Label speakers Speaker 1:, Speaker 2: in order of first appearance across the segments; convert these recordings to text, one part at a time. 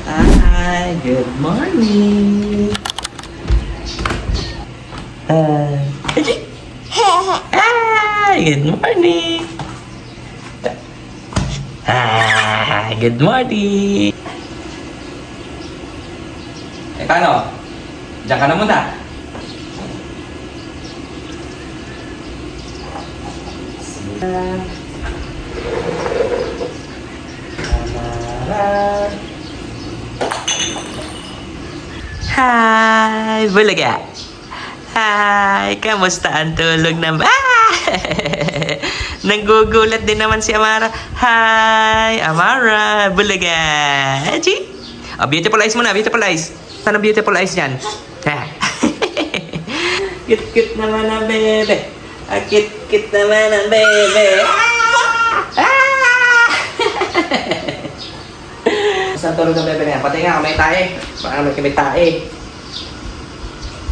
Speaker 1: Hi, good morning. Hi, good morning. Hi, good morning. Paano? Diyan ka na muna. Hi, Bulaga. Hi, kamusta ang tulog ng... Nanggugulat din naman si Amara. Hi, Amara, Bulaga. Aji. Oh, beautiful eyes muna, beautiful eyes. Saan ang beautiful eyes yan? Cute naman ang bebe. Cute naman ang bebe. Saan tulog ng bebe na yan? Pati nga, may tae. Baka may tae.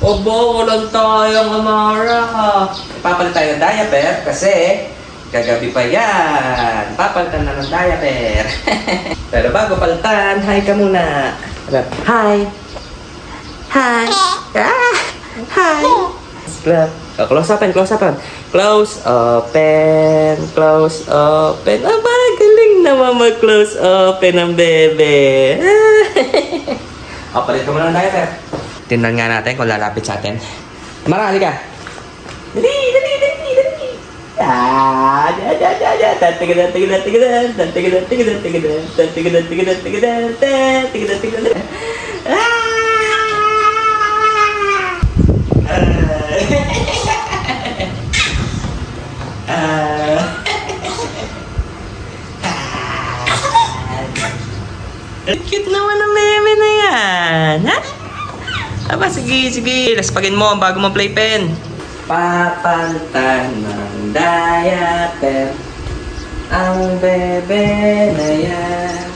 Speaker 1: Obo, walang tayong Amara. Ipapalit tayo ng diaper kasi kagabi pa yan. Papalitan na ng diaper. Pero bago palitan, hi ka muna. Hi. Hi. Hi. Oh, close open, close open. Close open, close open. Aba, galing naman mag-close open ang bebe. Oh, palit ka muna ng diaper. Tingnan nga natin kung lalapit sa atin. Marali ka. Dali. Cute naman ang meme na yan, ha? Aba, sige. Laspagin mo ang bago mong playpen. Papalitan ng diaper ang bebe na yan.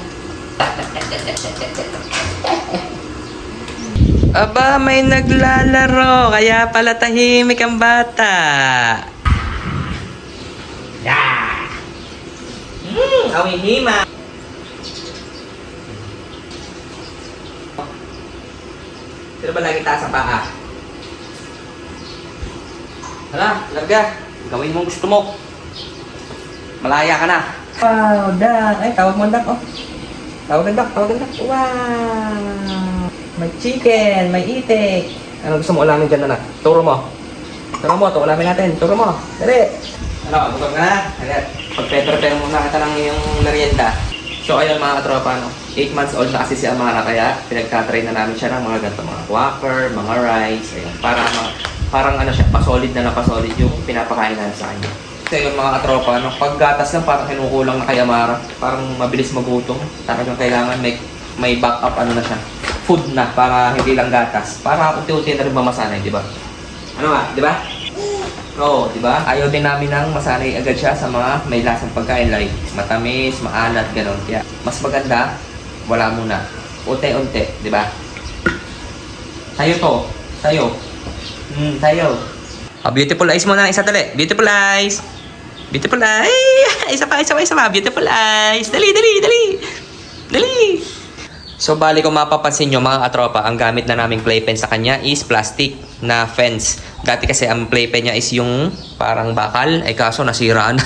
Speaker 1: Aba, may naglalaro. Kaya pala tahimik ang bata. Yeah. Awihima. Sino ba lagi taas ang paa? Hala, larga. Gawin mo gusto mo. Malaya ka na. Wow, Dak. Ay, tawag mo Dak, oh. Tawag ng Dak. Wow. May chicken, may itik. Ano gusto mo ulamin dyan, anak? Turo mo, ulamin natin. Turo mo. Dali. Ano, bukod ka na? Pag-prepare muna kita ng iyong merienda. So, ayun mga katropa, no? 8 months old na kasi si Amara, kaya pinagtatry na namin siya ng mga ganito, mga quacker, mga rice, ayun, parang ano siya, pasolid yung pinapakain namin sa kanya. Kasi yung mga katropa, no? Pag gatas lang, parang kinukulang na kay Amara, parang mabilis magutom. Talagang kailangan may backup, ano na siya, food na, para hindi lang gatas. Para unti-unti na rin mamasanay, di ba? Ano nga, di ba? Oo, di ba? Ayaw din namin ng masanay agad siya sa mga may lasang pagkain, like matamis, maalat, gano'n. Kaya mas maganda, wala muna. Unti-unti, di ba? Tayo. Beautiful eyes muna, isa dali. Beautiful eyes. Isa pa. Beautiful eyes. Dali. So, bali kung mapapansin nyo mga katropa, ang gamit na naming playpen sa kanya is plastic na fence. Dati kasi ang playpen niya is yung parang bakal. Ay kaso nasira na.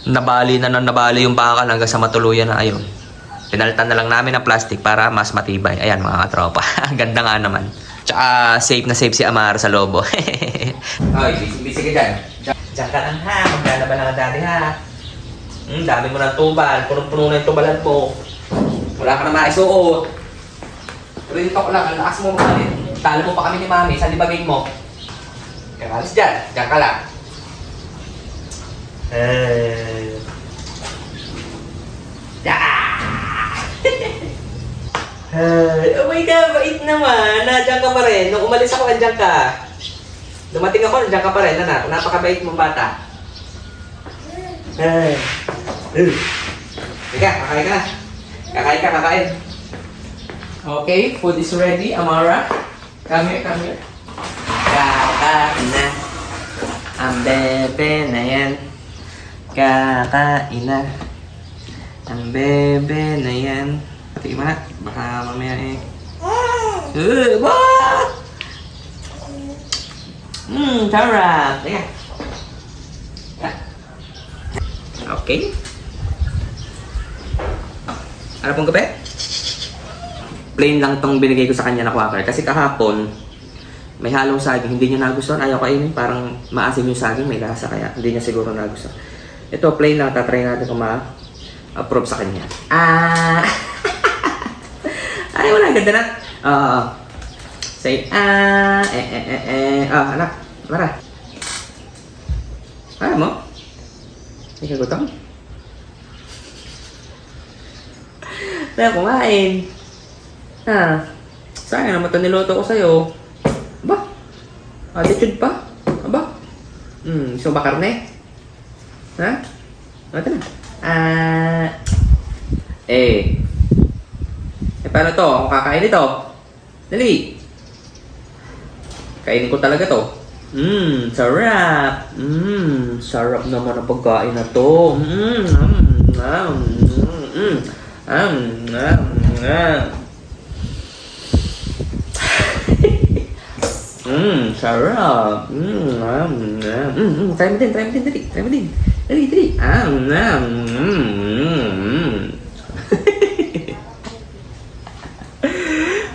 Speaker 1: nabali yung bakal hanggang sa matuluyan na ayun. Pinalitan na lang namin ng plastic para mas matibay. Ayan mga katropa. Ganda nga naman. Tsaka safe na safe si Amara sa lobo. Ay, busy ka dyan. Diyan ka lang ha. Maglalaban lang ang dati ha. Dami mo ng tubal. Punong-puno na yung tubalan mo. Wala ka na maisuot. Pero dito ko lang, ang lakas mo mga talo mo pa kami ni Mami sa libagin mo. Kaya alis dyan, dyan ka lang. Oh my God, bait naman. Nandiyan ka pa rin. Nung umalis ako, nandiyan ka. Dumating ako, nandiyan ka pa rin. Anak, napakabait mong bata. Ika, kakain ka na. Kakain. Okay, food is ready, Amara. Come here. Kakain na. Ang bebe na yan. Kakain na. Ang bebe na yan. Unti man. Baka mamaya eh. Wow! Sarap. Teka. Okay. Ano pong kape? Plain lang tong binigay ko sa kanya na quaker. Kasi kahapon, may halong saging. Hindi niya nagustuhan. Ayaw kainin. Parang maasim yung saging. May lasa kaya. Hindi niya siguro nagustuhan. Ito, plain lang. Tatry natin kung ma-approve sa kanya. Ay, wala. Ganda na. Say, anak. Mara. Ayaw mo? Hindi ka gutom? Kaya kumain. Sayang naman ito niloto ko sa'yo. Aba? Attitude pa? Aba? Gusto ba karne? Ha? Ito na. Paano to? Ako kakain ito. Dali. Kainin ko talaga to. Sarap. Sarap naman ang pagkain na to. Sarap. Try mo din, dali. Try mo din. Dali.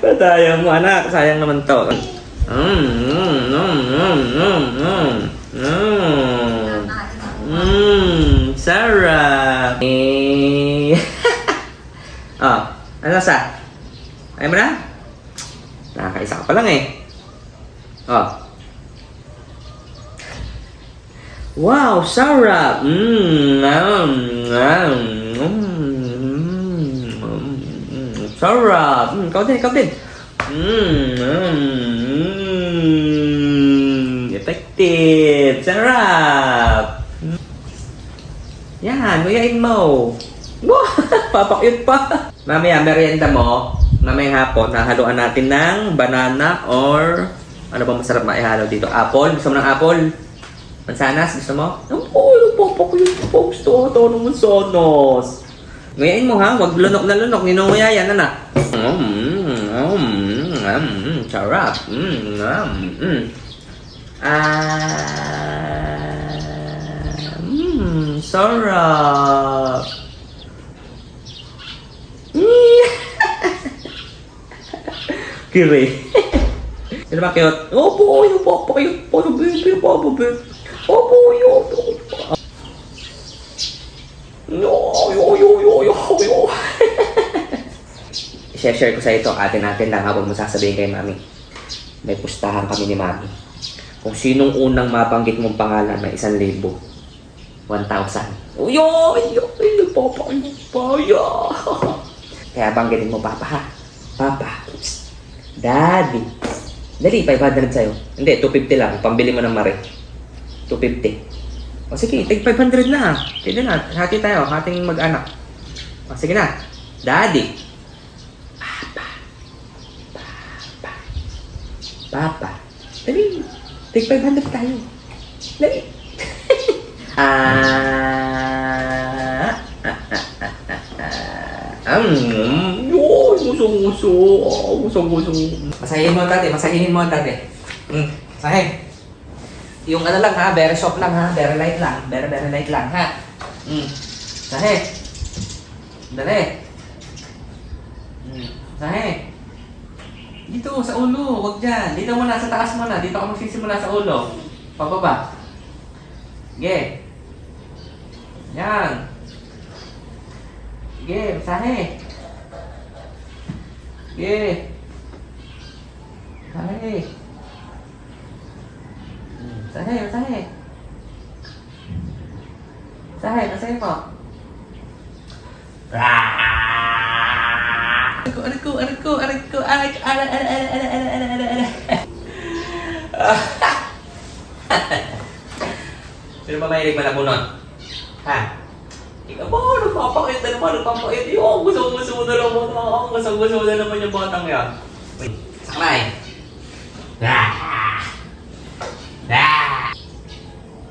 Speaker 1: Patayang mo anak, sayang naman to. Sarap. Ano sa? Ayaw mo na? Nakakaisa ka pa lang eh. Wow, sarap. Sarap. Ikaw din. Effective. Sarap. Yan, nguyain mo. Wow, papakyut pa. Mamaya, merienda mo. Mamayang hapon, nahaluan natin ng banana or ano ba masarap maihalo dito? Apple? Gusto mo ng apple? Mansanas? Gusto mo? Papakyut pa. Gusto ko ito ng mansanas. Nguyain mo ha, huwag lunok na lunok. Ninunguya yan, anak. Sarap. Sarap. Kiri. Sino ba cute? Opo, yung papakayot pa na baby, baby. Opo, yung. Yo. I-share ko sa ito, atin lang habang mo sasabihin kay mami. May pustahan kami ni mami. Kung sinong unang mabanggit mong pangalan, may 1,000. 1,000. Nagpapakayot pa, Kaya banggitin mo, Papa ha? Papa. Daddy. Dali, 500 sa'yo. Hindi, 250 lang. Pambili mo ng mare. 250. O sige, take 500 na. Sige na, hati tayo. Hating mag-anak. O sige na. Daddy. Papa. Dali. Take 500 tayo. Dali. Gusto. Masahin mo, tate. Masahin. Yung ano lang ha, very soft lang ha, very light lang. Very light lang ha. Masahin. Dali. Masahin. Dito, sa ulo. Huwag dyan. Dito muna, sa taas muna. Dito ako magsisimula sa ulo. Pababa. Sige. Yan. Sige, masahe. Sige. Masahe. Masahe. Masahe mo. Aray ko. Sino ba mahilig malabunod? Ha? Ikaw ba? Nagpapakit na naman. Gusto na naman yung batang yan. Sakmay.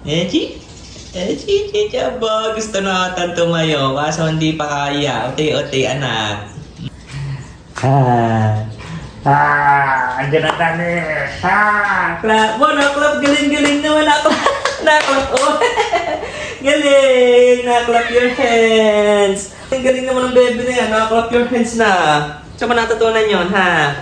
Speaker 1: Eji ba? Gusto na atan tumayo. Kaso hindi pa kaya. Uti, anak. Andyan na tanis. Clap mo, naklap. Galing naman, naklap. Naklap, oh. Galing. Naklap your hands. Galing naman ng baby na yan. Naklap your hands na. Saan mo natutunan yun, ha?